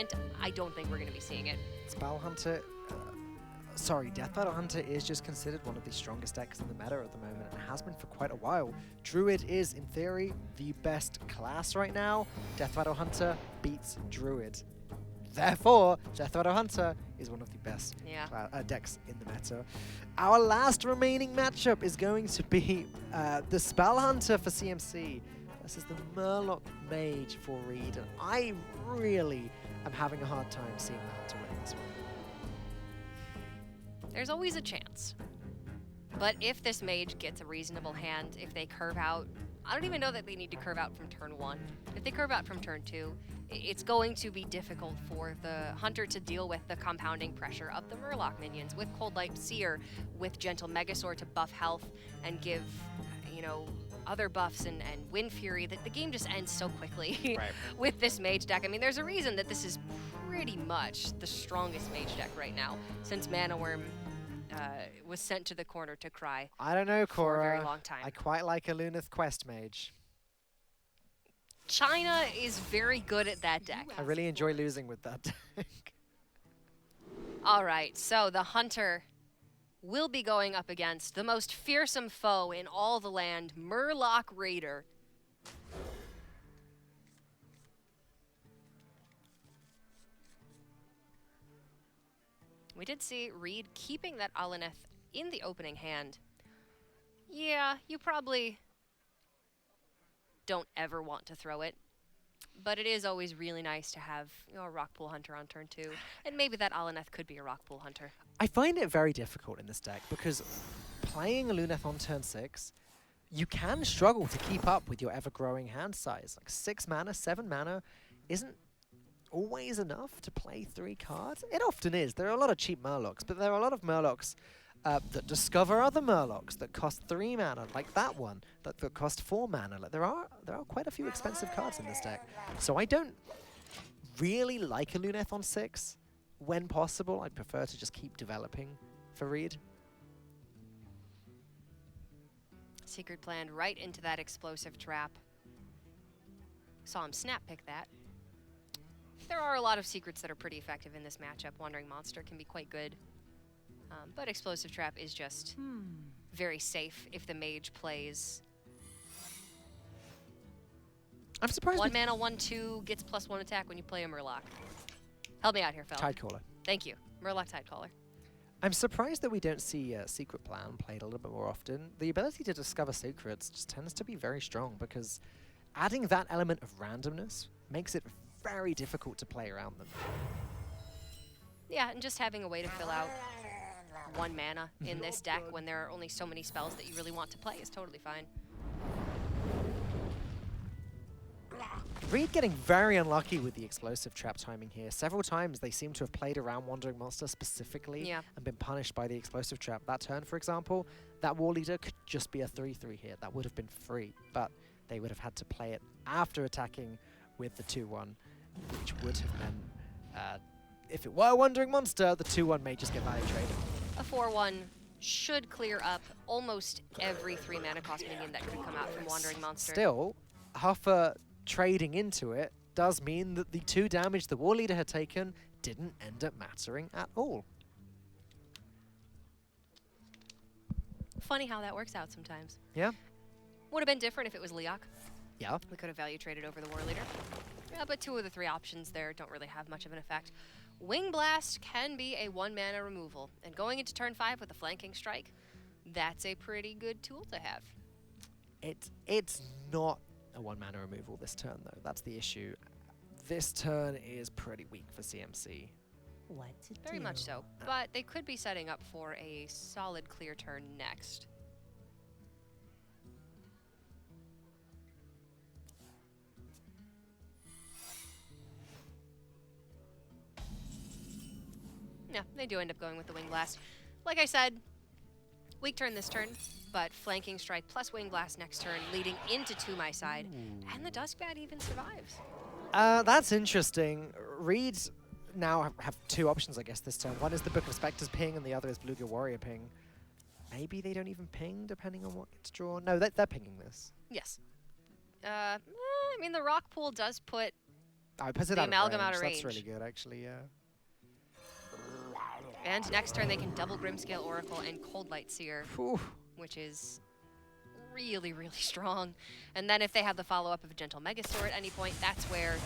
tournament, I don't think we're going to be seeing it. Spell Hunter, sorry, Death Battle Hunter is just considered one of the strongest decks in the meta at the moment, and has been for quite a while. Druid is, in theory, the best class right now. Death Battle Hunter beats Druid. Therefore, Death Battle Hunter is one of the best decks in the meta. Our last remaining matchup is going to be the Spell Hunter for CMC versus the Murloc Mage for Reed, and I really am having a hard time seeing the Hunter win this one. There's always a chance. But if this mage gets a reasonable hand, if they curve out, I don't even know that they need to curve out from turn 1. If they curve out from turn 2, it's going to be difficult for the Hunter to deal with the compounding pressure of the Murloc minions, with Cold Light Seer, with Gentle Megasaur to buff health and give, you know, other buffs and Wind Fury. That the game just ends so quickly with this mage deck. I mean, there's a reason that this is pretty much the strongest mage deck right now, since Mana Worm was sent to the corner to cry. I don't know, Cora. For a very long time. I quite like a Lunith Quest Mage. China is very good at that deck. I really enjoy losing with that deck. All right, so the Hunter will be going up against the most fearsome foe in all the land, Murloc Raider. We did see Reed keeping that Alaneth in the opening hand. Yeah, you probably don't ever want to throw it, but it is always really nice to have, you know, a Rockpool Hunter on turn 2, and maybe that Alaneth could be a Rockpool Hunter. I find it very difficult in this deck because playing a Luneth on turn 6, you can struggle to keep up with your ever-growing hand size. Like 6 mana, 7 mana isn't always enough to play 3 cards. It often is. There are a lot of cheap Murlocs, but there are a lot of Murlocs that discover other Murlocs that cost 3 mana, like that one, that cost 4 mana. Like there are quite a few expensive cards in this deck. So I don't really like a Luneth on 6. When possible, I'd prefer to just keep developing for Reed. Secret Plan right into that explosive trap. Saw him snap pick that. There are a lot of secrets that are pretty effective in this matchup. Wandering Monster can be quite good. But Explosive Trap is just very safe if the mage plays. I'm surprised. 1 mana, 1/2 gets +1 attack when you play a Murloc. Help me out here, fella. Tidecaller. Thank you. Murloc Tidecaller. I'm surprised that we don't see Secret Plan played a little bit more often. The ability to discover secrets just tends to be very strong because adding that element of randomness makes it very difficult to play around them. Yeah, and just having a way to fill out 1 mana in this deck when there are only so many spells that you really want to play is totally fine. Reed getting very unlucky with the explosive trap timing here. Several times they seem to have played around Wandering Monster specifically and been punished by the explosive trap. That turn, for example, that War Leader could just be a 3/3 here. That would have been free, but they would have had to play it after attacking with the 2/1, which would have meant, if it were Wandering Monster, the 2/1 may just get value traded. A 4/1 should clear up almost every 3 mana cost minion that could come out from Wandering Monster. Still, Huffer trading into it does mean that the 2 damage the War Leader had taken didn't end up mattering at all. Funny how that works out sometimes. Yeah. Would have been different if it was Leok. Yeah. We could have value traded over the War Leader. Yeah, but 2 of the 3 options there don't really have much of an effect. Wing Blast can be a 1 mana removal, and going into turn 5 with a flanking strike, that's a pretty good tool to have. It's not a 1 mana removal this turn though. That's the issue. This turn is pretty weak for CMC. What to Very much so, but they could be setting up for a solid clear turn next. Yeah, they do end up going with the Wing Blast. Like I said, weak turn this turn, but flanking strike plus Wing Blast next turn, leading into To My Side, and the Duskbat even survives. That's interesting. Reeds now have 2 options, I guess, this turn. One is the Book of Spectres ping, and the other is Beluga Warrior ping. Maybe they don't even ping, depending on what gets drawn. No, they're pinging this. Yes. I mean, the Rock Pool does put I put it the out amalgam of out of range. range. That's really good, actually, yeah. And next turn they can double Grimscale Oracle and Cold Light Seer, Whew. which is really, really strong. And then if they have the follow-up of a Gentle Megastore at any point, that's where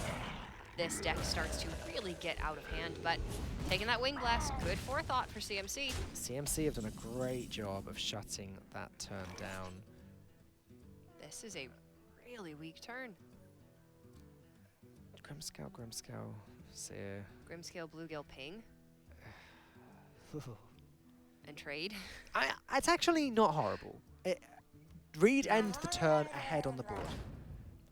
this deck starts to really get out of hand. But taking that Wing Blast, good forethought for CMC. CMC have done a great job of shutting that turn down. This is a really weak turn. Grimscale, Seer. Grimscale Bluegill Ping and trade. It's actually not horrible. Reed ends the turn ahead on the board.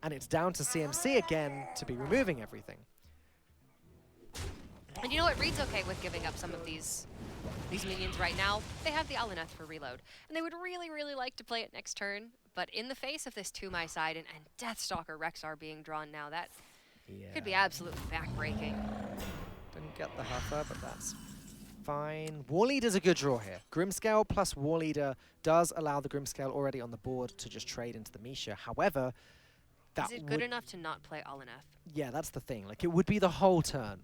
And it's down to CMC again to be removing everything. And you know what? Reed's okay with giving up some of these minions right now. They have the Alineth for reload. And they would really, really like to play it next turn. But in the face of this 2-my side and Deathstalker Rexar being drawn now, that could be absolutely backbreaking. Didn't get the Huffer, but that's fine. War Leader's a good draw here. Grimscale plus War Leader does allow the Grimscale already on the board to just trade into the Misha. However, that is it good enough to not play Alineth? Yeah, that's the thing. Like, it would be the whole turn.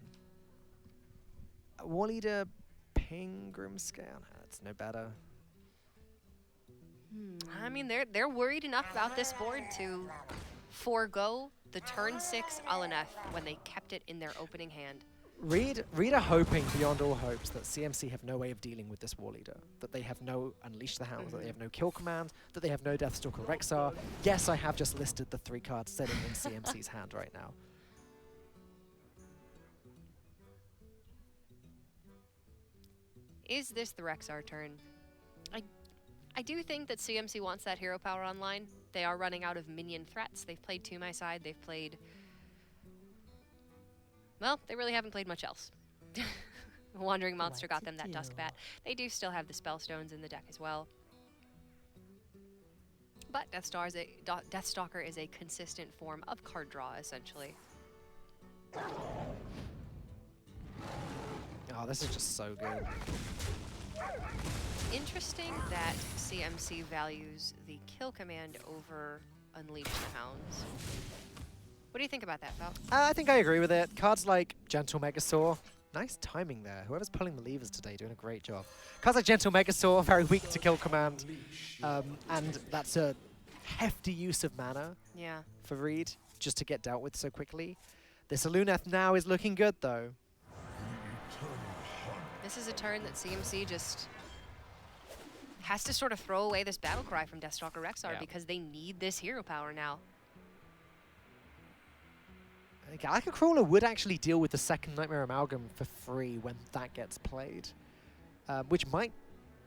War Leader, Ping, Grimscale. That's no better. I mean, they're worried enough about this board to forego the turn 6 Alineth when they kept it in their opening hand. Reed are hoping beyond all hopes that CMC have no way of dealing with this War Leader, that they have no Unleash the Hounds, that they have no Kill Command, that they have no Deathstalker Rexar. Yes, I have just listed the 3 cards sitting in CMC's hand right now. Is this the Rexar turn? I do think that CMC wants that hero power online. They are running out of minion threats. They've played 2-my side. They've played... Well, they really haven't played much else. Wandering Monster got them that Dusk Bat. They do still have the Spellstones in the deck as well. But Deathstalker is a consistent form of card draw, essentially. Oh, this is just so good. Interesting that CMC values the kill command over Unleash the Hounds. What do you think about that, Val? I think I agree with it. Cards like Gentle Megasaur. Nice timing there. Whoever's pulling the levers today doing a great job. Cards like Gentle Megasaur, very weak to kill command. And that's a hefty use of mana for Reed, just to get dealt with so quickly. This Aluneth now is looking good, though. This is a turn that CMC just has to sort of throw away this battle cry from Deathstalker Rexar because they need this hero power now. Galactic Crawler would actually deal with the second Nightmare Amalgam for free when that gets played, which might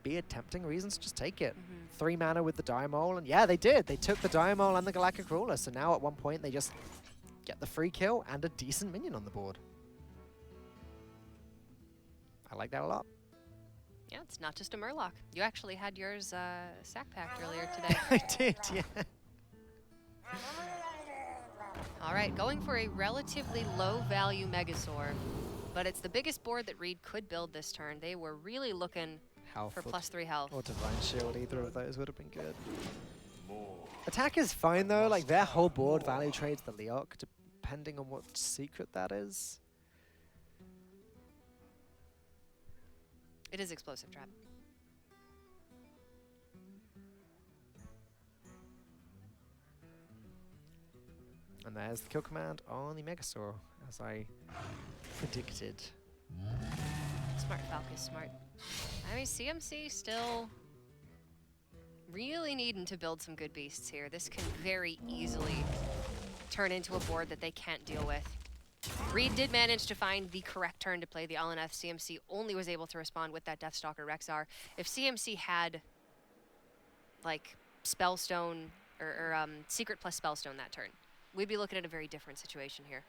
be a tempting reason to just take it. 3 mana with the Diamole, and yeah, they did. They took the Diamole and the Galactic Crawler, so now at one point they just get the free kill and a decent minion on the board. I like that a lot. Yeah, it's not just a Murloc. You actually had yours sack packed earlier today. I did, yeah. All right, going for a relatively low-value Megasaur, but it's the biggest board that Reed could build this turn. They were really looking for +3 health. Or Divine Shield, either of those would have been good. Attack is fine, though. Like, their whole board value trades the Leok, depending on what secret that is. It is Explosive Trap. And there's the kill command on the Megasaur, as I predicted. Smart Falcon, smart. I mean, CMC still really needing to build some good beasts here. This can very easily turn into a board that they can't deal with. Reed did manage to find the correct turn to play the Alineth. CMC only was able to respond with that Deathstalker Rexar. If CMC had, like, Spellstone, or Secret plus Spellstone that turn, we'd be looking at a very different situation here.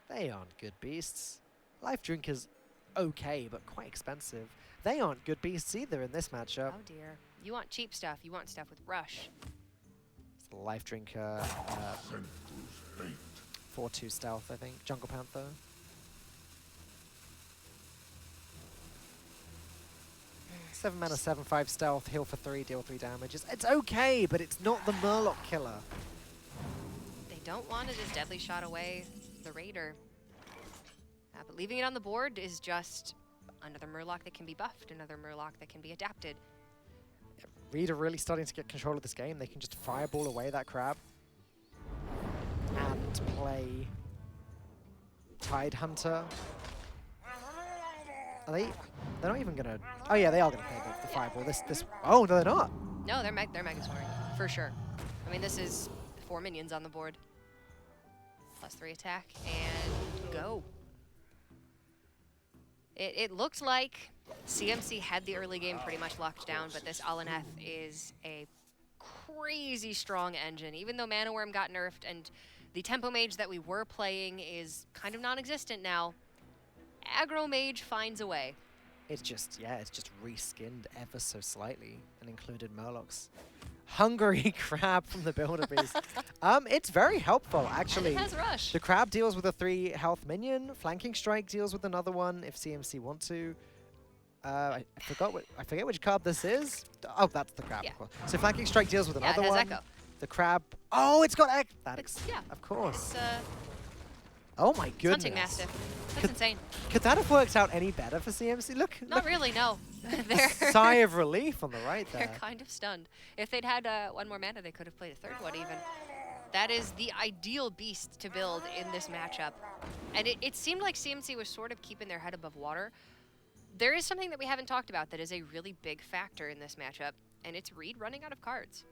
They aren't good beasts. Life Drink is okay, but quite expensive. They aren't good beasts either in this matchup. Oh dear. You want cheap stuff. You want stuff with Rush. It's the Life Drinker, 4/2 stealth, I think. Jungle Panther. Seven mana, 7/5 stealth, heal for 3, deal 3 damage. It's okay, but it's not the Murloc killer. They don't want to just Deadly Shot away the Raider. But leaving it on the board is just another Murloc that can be buffed, another Murloc that can be adapted. Reed are really starting to get control of this game. They can just fireball away that crab and play Tide Hunter. Are they? They're not even gonna. Oh yeah, they are gonna play the fireball. This. Oh no, they're not. No, they're Mega Swarming for sure. I mean, this is 4 minions on the board, +3 attack, and go. It looked like CMC had the early game pretty much locked down, but this Alaneth is a crazy strong engine. Even though Mana Worm got nerfed and the Tempo Mage that we were playing is kind of non-existent now, Aggro Mage finds a way. It's just, yeah, it's just reskinned ever so slightly and included Murlocs. Hungry Crab from the Builder Beast. It's very helpful, actually. And it has Rush. The Crab deals with a 3 health minion. Flanking Strike deals with another one if CMC want to. I forget which card this is. Oh, that's the Crab. Yeah. Of course. So Flanking Strike deals with another it has one. Echo. The Crab. Oh, it's got Echo. Yeah. Of course. It's, oh my goodness. Hunting Mastiff. That's insane. Could that have worked out any better for CMC? Look. Not really, no. They're sigh of relief on the right there. They're kind of stunned. If they'd had one more mana, they could have played a third one even. That is the ideal beast to build in this matchup. And it seemed like CMC was sort of keeping their head above water. There is something that we haven't talked about that is a really big factor in this matchup, and it's Reed running out of cards.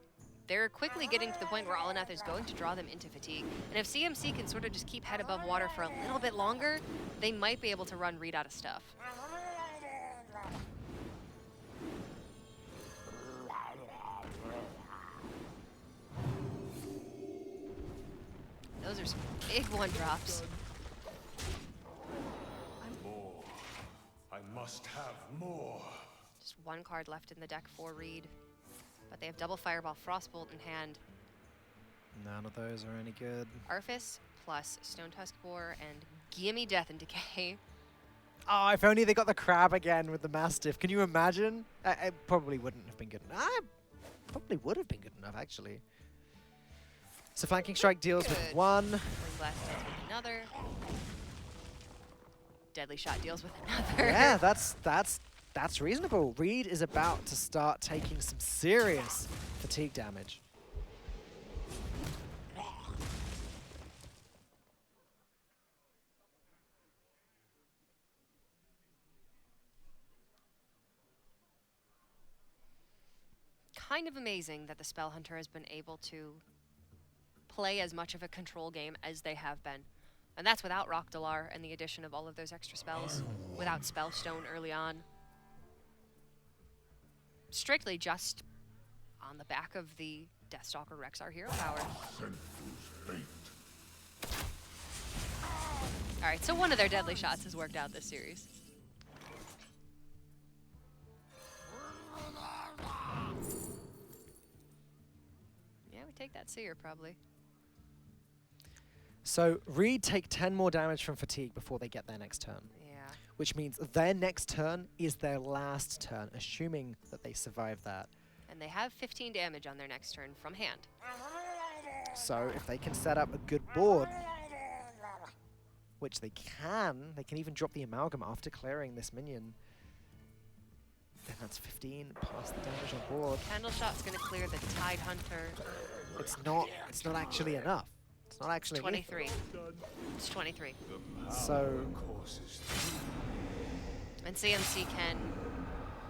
They're quickly getting to the point where Alaneth is going to draw them into fatigue. And if CMC can sort of just keep head above water for a little bit longer, they might be able to run Reed out of stuff. Those are some big 1-drops. More. I must have more. Just 1 card left in the deck for Reed. But they have double Fireball, Frostbolt in hand. None of those are any good. Arthas plus Stone Tusk Boar and gimme Death and Decay. Oh, if only they got the Crab again with the Mastiff. Can you imagine? It probably wouldn't have been good enough. Probably would have been good enough, actually. So Flanking Strike deals with 1. Blast deals with another. Deadly Shot deals with another. Yeah, that's reasonable. Reed is about to start taking some serious fatigue damage. Kind of amazing that the Spell Hunter has been able to play as much of a control game as they have been. And that's without Rockdalar and the addition of all of those extra spells, without Spellstone early on. Strictly just on the back of the Deathstalker Rexar hero power. Alright, so one of their deadly shots has worked out this series. Yeah, we take that Seer probably. So Reed take 10 more damage from fatigue before they get their next turn. Yeah. Which means their next turn is their last turn, assuming that they survive that. And they have 15 damage on their next turn from hand. So if they can set up a good board, which they can even drop the Amalgam after clearing this minion. Then that's 15 plus the damage on board. Candle Shot's gonna clear the Tide Hunter. It's not actually enough. It's not actually 23. It's 23. So and CMC can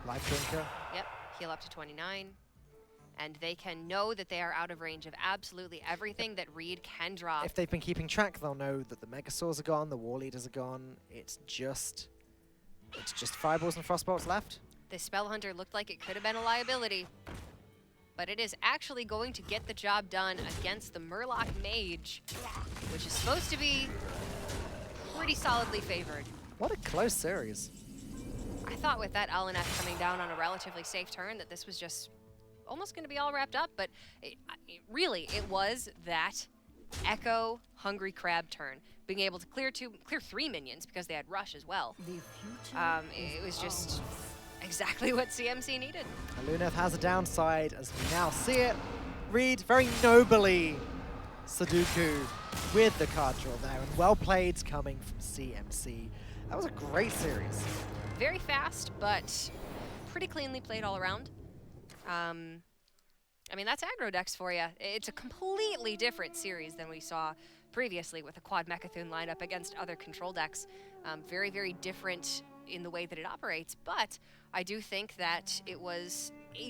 Life Drinker. Yep, heal up to 29. And they can know that they are out of range of absolutely everything that Reed can drop. If they've been keeping track, they'll know that the Megasaurs are gone, the War Leaders are gone. It's just Fireballs and Frostbolts left. The Spell Hunter looked like it could have been a liability. But it is actually going to get the job done against the Murloc Mage, which is supposed to be pretty solidly favored. What a close series. I thought with that Alaneth coming down on a relatively safe turn that this was just almost going to be all wrapped up, but really it was that Echo Hungry Crab turn, being able to clear 3 minions because they had Rush as well. It was just exactly what CMC needed. Luneth has a downside as we now see it. Reed very nobly Sudoku with the card draw there, and well played coming from CMC. That was a great series. Very fast, but pretty cleanly played all around. I mean, that's aggro decks for you. It's a completely different series than we saw previously with a quad Mechathune lineup against other control decks. Very, very different in the way that it operates, but I do think that it was a